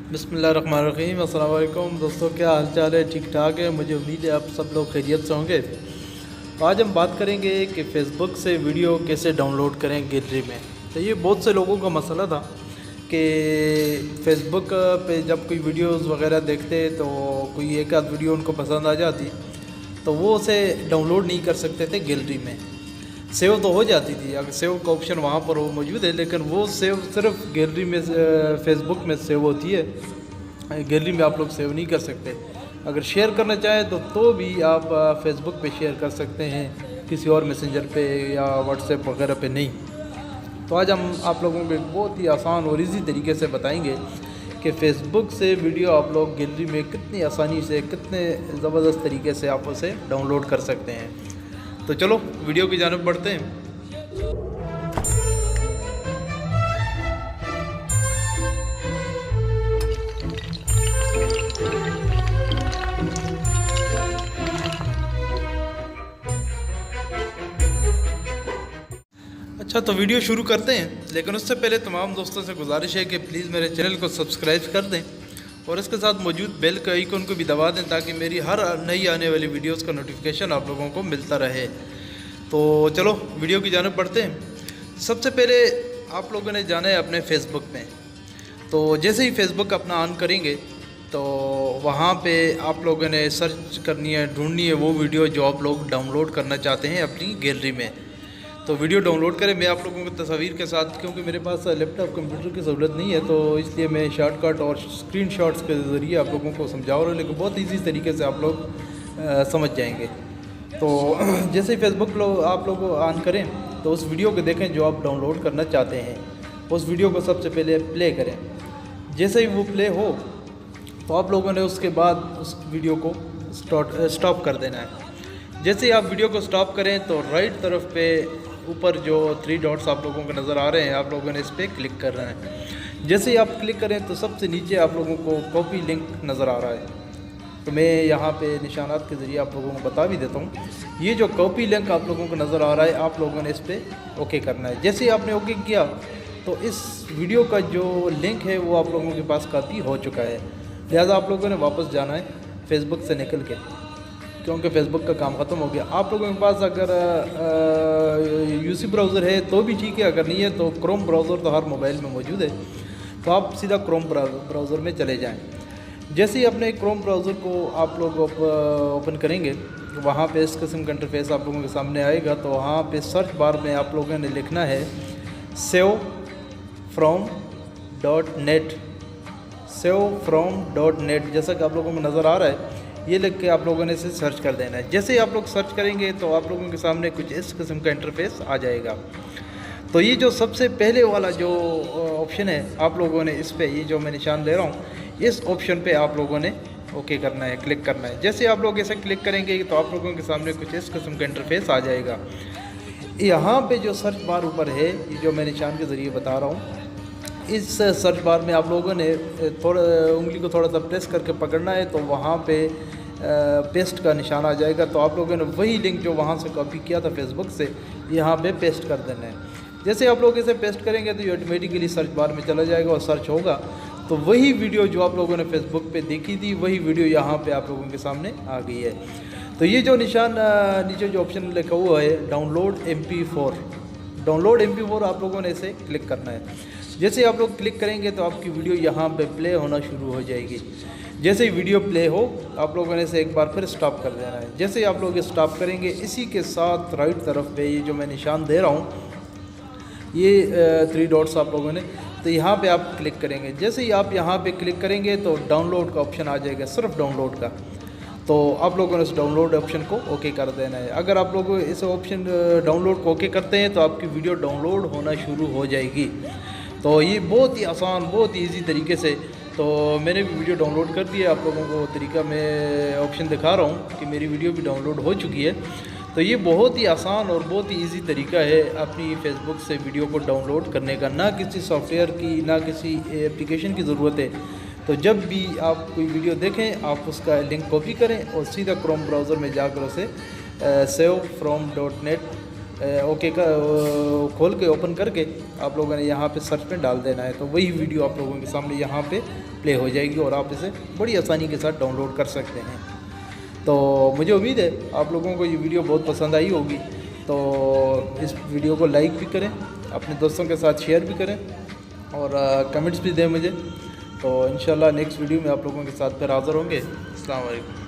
बिस्मिल्लाहिर्रहमानिर्रहीम। अस्सलाम वालेकुम दोस्तों, क्या हाल चाल है? ठीक ठाक है। मुझे उम्मीद है आप सब लोग खैरियत से होंगे। तो आज हम बात करेंगे कि फ़ेसबुक से वीडियो कैसे डाउनलोड करें गैलरी में। तो ये बहुत से लोगों का मसला था कि फ़ेसबुक पे जब कोई वीडियोस वगैरह देखते तो कोई एक आध वीडियो उनको पसंद आ जाती तो वो उसे डाउनलोड नहीं कर सकते थे गैलरी में। सेव तो हो जाती थी, अगर सेव का ऑप्शन वहाँ पर वो मौजूद है, लेकिन वो सेव सिर्फ गैलरी में फ़ेसबुक में सेव होती है। गैलरी में आप लोग सेव नहीं कर सकते। अगर शेयर करना चाहें तो भी आप फ़ेसबुक पे शेयर कर सकते हैं, किसी और मैसेंजर पे या व्हाट्सएप वगैरह पे नहीं। तो आज हम आप लोगों को एक बहुत ही आसान और इजी तरीके से बताएंगे कि फ़ेसबुक से वीडियो आप लोग गैलरी में कितनी आसानी से, कितने ज़बरदस्त तरीके से आप उसे डाउनलोड कर सकते हैं। तो चलो वीडियो की जानिब बढ़ते हैं। अच्छा, तो वीडियो शुरू करते हैं, लेकिन उससे पहले तमाम दोस्तों से गुजारिश है कि प्लीज़ मेरे चैनल को सब्सक्राइब कर दें और इसके साथ मौजूद बेल के आइकन को भी दबा दें ताकि मेरी हर नई आने वाली वीडियोस का नोटिफिकेशन आप लोगों को मिलता रहे। तो चलो वीडियो की जानिब बढ़ते हैं। सबसे पहले आप लोगों ने जाना है अपने फ़ेसबुक में। तो जैसे ही फ़ेसबुक अपना ऑन करेंगे तो वहाँ पे आप लोगों ने सर्च करनी है, ढूंढनी है वो वीडियो जो आप लोग डाउनलोड करना चाहते हैं अपनी गैलरी में। तो वीडियो डाउनलोड करें। मैं आप लोगों को तस्वीर के साथ, क्योंकि मेरे पास लैपटॉप कंप्यूटर की सहूलत नहीं है, तो इसलिए मैं शॉर्टकट और स्क्रीनशॉट्स के ज़रिए आप लोगों को समझा रहा हूँ, लेकिन बहुत ईजी तरीके से आप लोग समझ जाएंगे। तो जैसे ही फेसबुक आप लोग ऑन करें तो उस वीडियो को देखें जो आप डाउनलोड करना चाहते हैं। उस वीडियो को सबसे पहले प्ले करें। जैसे ही वो प्ले हो तो आप लोगों ने उसके बाद उस वीडियो को स्टॉप कर देना है। जैसे ही आप वीडियो को स्टॉप करें तो राइट तरफ पे ऊपर जो 3 डॉट्स आप लोगों को नज़र आ रहे हैं, आप लोगों ने इस पर क्लिक करना है। जैसे ही आप क्लिक करें तो सबसे नीचे आप लोगों को कॉपी लिंक नज़र आ रहा है। तो मैं यहाँ पे निशानात के ज़रिए आप लोगों को बता भी देता हूँ। ये जो कॉपी लिंक आप लोगों को नज़र आ रहा है, आप लोगों ने इस पर ओके करना है। जैसे ही आपने ओके किया तो इस वीडियो का जो लिंक है वो आप लोगों के पास कॉपी हो चुका है। लिहाजा आप लोगों ने वापस जाना है फ़ेसबुक से निकल के, क्योंकि फ़ेसबुक का काम ख़त्म हो गया। आप लोगों के पास अगर यूसी ब्राउज़र है तो भी ठीक है, अगर नहीं है तो क्रोम ब्राउज़र तो हर मोबाइल में मौजूद है, तो आप सीधा क्रोम ब्राउज़र में चले जाएं। जैसे ही अपने क्रोम ब्राउज़र को आप लोग ओपन करेंगे, वहाँ पे इस किस्म का इंटरफेस आप लोगों के सामने आएगा। तो वहाँ पे सर्च बार में आप लोगों ने लिखना है savefrom.net, savefrom.net। जैसा कि आप लोगों को नज़र आ रहा है, ये लिख के आप लोगों ने इसे सर्च कर देना है। जैसे ही आप लोग सर्च करेंगे तो आप लोगों के सामने कुछ इस किस्म का इंटरफेस आ जाएगा। तो ये जो सबसे पहले वाला जो ऑप्शन है, आप लोगों ने इस पे, ये जो मैं निशान ले रहा हूँ, इस ऑप्शन पे आप लोगों ने ओके करना है, क्लिक करना है। जैसे आप लोग इसे क्लिक करेंगे तो आप लोगों के सामने कुछ इस किस्म का इंटरफेस आ जाएगा। यहाँ पे जो सर्च बार ऊपर है, ये जो मैं निशान के ज़रिए बता रहा हूँ, इस सर्च बार में आप लोगों ने थोड़ा उंगली को थोड़ा सा प्रेस करके पकड़ना है, तो वहाँ पे पेस्ट का निशान आ जाएगा। तो आप लोगों ने वही लिंक जो वहाँ से कॉपी किया था फेसबुक से, यहाँ पे पेस्ट कर देना है। जैसे आप लोग इसे पेस्ट करेंगे तो ये ऑटोमेटिकली सर्च बार में चला जाएगा और सर्च होगा, तो वही वीडियो जो आप लोगों ने फेसबुक पे देखी थी, वही वीडियो यहाँ पे आप लोगों के सामने आ गई है। तो ये जो निशान नीचे जो ऑप्शन लिखा हुआ है डाउनलोड MP4, डाउनलोड MP4, आप लोगों ने इसे क्लिक करना है। जैसे आप लोग क्लिक करेंगे तो आपकी वीडियो यहाँ पे प्ले होना शुरू हो जाएगी। जैसे ही वीडियो प्ले हो, आप लोगों ने इसे एक बार फिर स्टॉप कर देना है। जैसे ही आप लोग स्टॉप करेंगे, इसी के साथ राइट तरफ पे ये जो मैं निशान दे रहा हूँ, ये 3 डॉट्स आप लोगों ने, तो यहाँ पे आप क्लिक करेंगे। जैसे ही आप यहाँ पे क्लिक करेंगे तो डाउनलोड का ऑप्शन आ जाएगा, सिर्फ डाउनलोड का। तो आप लोगों ने उस डाउनलोड ऑप्शन को ओके कर देना है। अगर आप लोग इस ऑप्शन डाउनलोड को ओके करते हैं तो आपकी वीडियो डाउनलोड होना शुरू हो जाएगी। तो ये बहुत ही आसान, बहुत ही ईजी तरीके से, तो मैंने भी वीडियो डाउनलोड कर दिया। आप लोगों को तरीका मैं ऑप्शन दिखा रहा हूँ कि मेरी वीडियो भी डाउनलोड हो चुकी है। तो ये बहुत ही आसान और बहुत ही इजी तरीका है अपनी फेसबुक से वीडियो को डाउनलोड करने का। ना किसी सॉफ्टवेयर की, ना किसी एप्लीकेशन की ज़रूरत है। तो जब भी आप कोई वीडियो देखें, आप उसका लिंक कॉपी करें और सीधा क्रोम ब्राउज़र में जाकर उसे savefrom.net ओके का खोल के ओपन करके आप लोगों ने यहाँ पे सर्च में डाल देना है। तो वही वीडियो आप लोगों के सामने यहाँ पे प्ले हो जाएगी और आप इसे बड़ी आसानी के साथ डाउनलोड कर सकते हैं। तो मुझे उम्मीद है आप लोगों को ये वीडियो बहुत पसंद आई होगी। तो इस वीडियो को लाइक भी करें, अपने दोस्तों के साथ शेयर भी करें और कमेंट्स भी दें मुझे। तो इंशाल्लाह नेक्स्ट वीडियो में आप लोगों के साथ फिर हाज़िर होंगे। अस्सलाम वालेकुम।